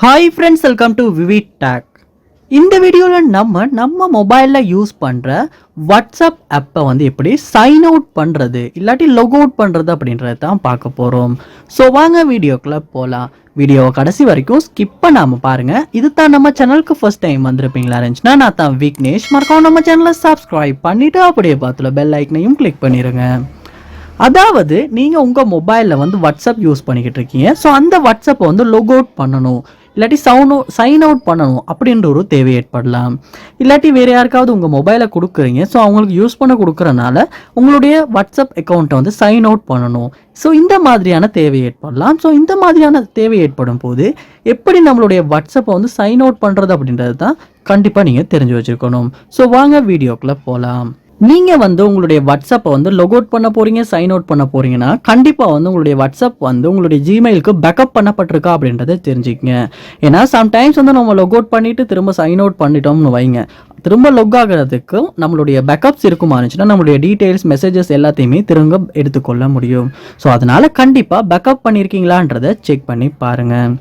Hi friends, welcome to VividTech. இந்த வீடியோவில் நம்ம மொபைலில் யூஸ் பண்ணுற வாட்ஸ்அப் ஆப்பை எப்படி சைன் அவுட் பண்ணுறது இல்லாட்டி லொக் அவுட் பண்ணுறது அப்படின்றத தான் பார்க்க போகிறோம். ஸோ வாங்க வீடியோக்குள்ளே போகலாம். வீடியோவை கடைசி வரைக்கும் ஸ்கிப் பண்ணாமல் பாருங்கள். இது தான் நம்ம சேனலுக்கு ஃபர்ஸ்ட் டைம் வந்திருப்பீங்களா இருந்துச்சுன்னா நான் தான் விக்னேஷ். மறக்காம நம்ம சேனலை சப்ஸ்கிரைப் பண்ணிவிட்டு அப்படியே பார்த்துல பெல் ஐக்கனையும் கிளிக் பண்ணிடுங்க. அதாவது நீங்கள் உங்கள் மொபைலில் வாட்ஸ்அப் யூஸ் பண்ணிக்கிட்டு இருக்கீங்க. ஸோ அந்த வாட்ஸ்அப்பை லொக் அவுட் பண்ணணும் இல்லாட்டி சைன் அவுட் பண்ணணும் அப்படின்ற ஒரு தேவை ஏற்படலாம். இல்லாட்டி வேறு யாருக்காவது உங்கள் மொபைலை கொடுக்குறீங்க. ஸோ அவங்களுக்கு யூஸ் பண்ண கொடுக்குறனால உங்களுடைய வாட்ஸ்அப் அக்கௌண்ட்டை சைன் அவுட் பண்ணணும். ஸோ இந்த மாதிரியான தேவை ஏற்படலாம். ஸோ இந்த மாதிரியான தேவை ஏற்படும் போது எப்படி நம்மளுடைய வாட்ஸ்அப்பை சைன் அவுட் பண்ணுறது அப்படின்றது தான் கண்டிப்பாக நீங்கள் தெரிஞ்சு வச்சுருக்கணும். ஸோ வாங்க வீடியோக்குள்ளே போகலாம். நீங்கள் உங்களுடைய வாட்ஸ்அப்பை லொக் அவுட் பண்ண போகிறீங்க, சைன் அவுட் பண்ண போகிறீங்கன்னா கண்டிப்பாக உங்களுடைய வாட்ஸ்அப் உங்களுடைய ஜிமெயிலுக்கு பேக்கப் பண்ணப்பட்டிருக்கா அப்படின்றத தெரிஞ்சுக்கங்க. ஏன்னா சம்டைம்ஸ் நம்ம லொக் அவுட் பண்ணிவிட்டு திரும்ப சைன் அவுட் பண்ணிட்டோம்னு வைங்க, திரும்ப லொக் ஆகிறதுக்கு நம்மளுடைய பேக்கப்ஸ் இருக்குமா இருந்துச்சுன்னா நம்மளுடைய டீட்டெயில்ஸ் மெசேஜஸ் எல்லாத்தையுமே திரும்ப எடுத்துக்கொள்ள முடியும். ஸோ அதனால் கண்டிப்பாக பேக்கப் பண்ணியிருக்கீங்களான்றதை செக் பண்ணி பாருங்கள்.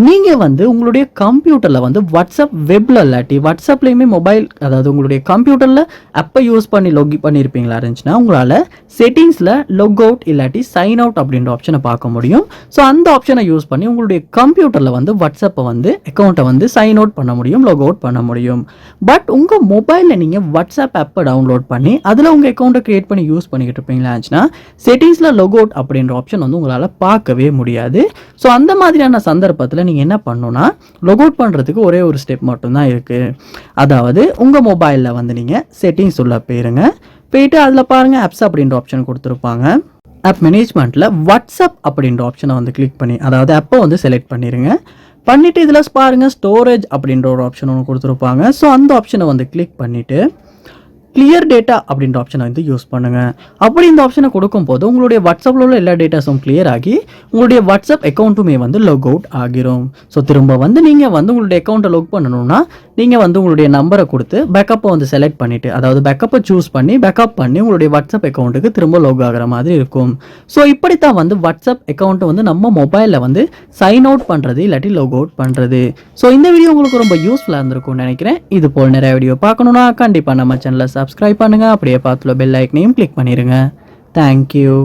நீங்கள் உங்களுடைய கம்ப்யூட்டரில் வாட்ஸ்அப் வெப்பில் இல்லாட்டி வாட்ஸ்அப்லேயுமே மொபைல், அதாவது உங்களுடைய கம்ப்யூட்டரில் ஆப்பை யூஸ் பண்ணி லொக் பண்ணியிருப்பீங்களா இருந்துச்சுன்னா உங்களால் செட்டிங்ஸில் லொக் அவுட் இல்லாட்டி சைன் அவுட் அப்படின்ற ஆப்ஷனை பார்க்க முடியும். ஸோ அந்த ஆப்ஷனை யூஸ் பண்ணி உங்களுடைய கம்ப்யூட்டரில் வாட்ஸ்அப்பை அக்கௌண்ட்டை சைன் அவுட் பண்ண முடியும், லொக் அவுட் பண்ண முடியும். பட் உங்கள் மொபைலில் நீங்கள் வாட்ஸ்அப் ஆப்பை டவுன்லோட் பண்ணி அதில் உங்கள் அக்கௌண்ட்டை க்ரியேட் பண்ணி யூஸ் பண்ணிக்கிட்டு இருப்பீங்களா இருந்துச்சுன்னா செட்டிங்ஸில் லொக் அவுட் அப்படின்ற ஆப்ஷன் உங்களால் பார்க்கவே முடியாது. ஸோ அந்த மாதிரியான சந்தர்ப்பத்தில் நீங்கள் என்ன பண்ணணும்னா லொக் அவுட் பண்ணுறதுக்கு ஒரே ஒரு ஸ்டெப் மட்டும்தான் இருக்குது. அதாவது உங்கள் மொபைலில் நீங்கள் செட்டிங்ஸ் உள்ள போயிட்டு அதில் பாருங்கள் ஆப்ஸ் அப்படின்ற ஆப்ஷன் கொடுத்துருப்பாங்க. ஆப் மேனேஜ்மெண்ட்டில் வாட்ஸ்அப் அப்படின்ற ஆப்ஷனை கிளிக் பண்ணி, அதாவது ஆப்பை செலக்ட் பண்ணிடுங்க. பண்ணிவிட்டு இதில் பாருங்கள் ஸ்டோரேஜ் அப்படின்ற ஒரு ஆப்ஷன் ஒன்று கொடுத்துருப்பாங்க. ஸோ அந்த ஆப்ஷனை கிளிக் பண்ணிவிட்டு கிளியர் டேட்டா அப்படின்ற ஆப்ஷனை யூஸ் பண்ணுங்கள். அப்படி இந்த ஆப்ஷனை கொடுக்கும்போது உங்களுடைய வாட்ஸ்அப்பில் உள்ள எல்லா டேட்டாஸும் கிளியர் ஆகி உங்களுடைய வாட்ஸ்அப் அக்கௌண்ட்டுமே லொக் அவுட் ஆகிரும். ஸோ திரும்ப நீங்கள் உங்களுடைய அக்கௌண்ட்டை லொக் பண்ணணும்னா நீங்கள் உங்களுடைய நம்பரை கொடுத்து பேக்கப்பை செலக்ட் பண்ணிவிட்டு, அதாவது பேக்கப்பை சூஸ் பண்ணி பேக்கப் பண்ணி உங்களுடைய வாட்ஸ்அப் அக்கௌண்ட்டுக்கு திரும்ப லொக் ஆகிற மாதிரி இருக்கும். ஸோ இப்படித்தான் வாட்ஸ்அப் அக்கௌண்ட்டை நம்ம மொபைலில் சைன் அவுட் பண்ணுறது இல்லாட்டி லொக் அவுட் பண்ணுறது. ஸோ இந்த வீடியோ உங்களுக்கு ரொம்ப யூஸ்ஃபுல்லாக இருந்திருக்கும்னு நினைக்கிறேன். இது போல் நிறைய வீடியோ பார்க்கணுன்னா கண்டிப்பாக நம்ம சேனலை சப்ஸ்கிரைப் பண்ணுங்கள். அப்படியே பார்த்துல பெல் ஐக்கனையும் கிளிக் பண்ணிடுங்க. தேங்க்யூ.